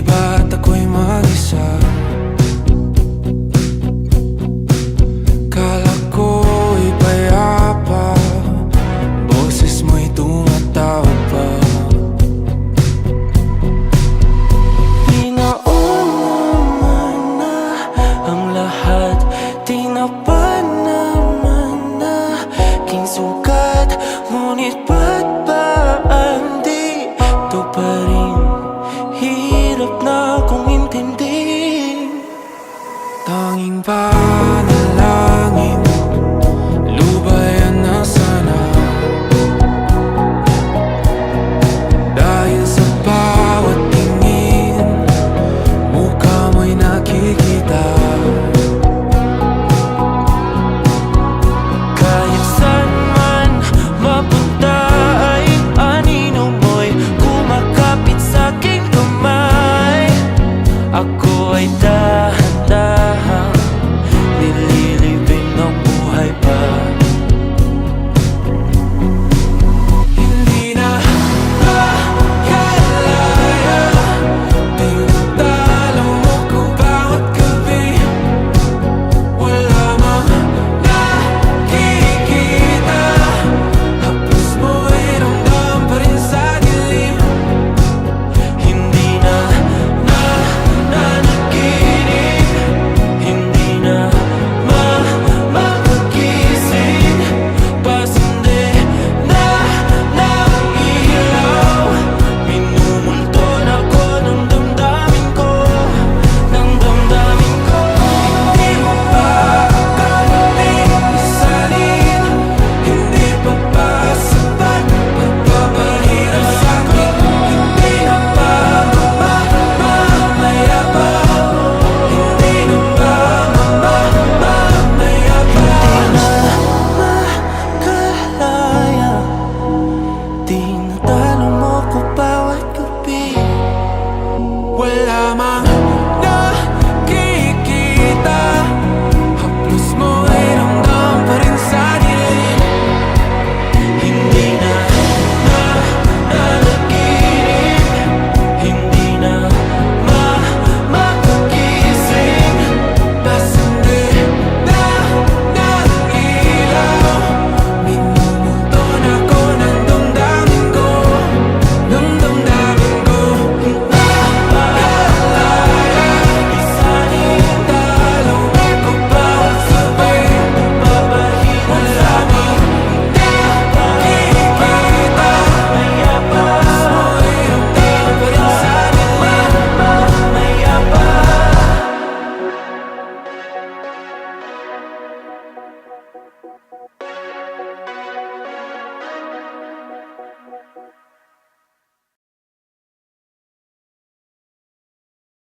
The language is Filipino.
ba't ako'y mag-isa? Kala ko'y payapa, boses mo'y tumatawag pa. Naman na ang lahat, di na pa naman na aking sugat. Ngunit ba't ba di ito pa rin? Hirap na akong intindihin. Tanging panalangin, lubayan na sana. Dahil sa bawat tingin, mukha mo'y nakikita. Kahit saan man mapunta ay anino mo'y kumakapit sa'king kamay. Ako ay dahan-dahang nililibing ng buhay pa. Hindi na makalaya, tinatalo mo ko bawat gabi. Wala mang nakikita, hapos mo'y ramdam pa rin sa dilim. Hindi na nanaginip, hindi na makagising. Pasindi na ng ilaw, minumulto na ko ng damdamin ko, ng damdamin ko. Hindi mo pa akalaing isalin, hindi pa ba sapat pagpapahirap sa'kin? Hindi na ba mamamayabang? Hindi na ba mamamayabang? Makalaya, tinatalo mo ko bawat gabi. Wala mang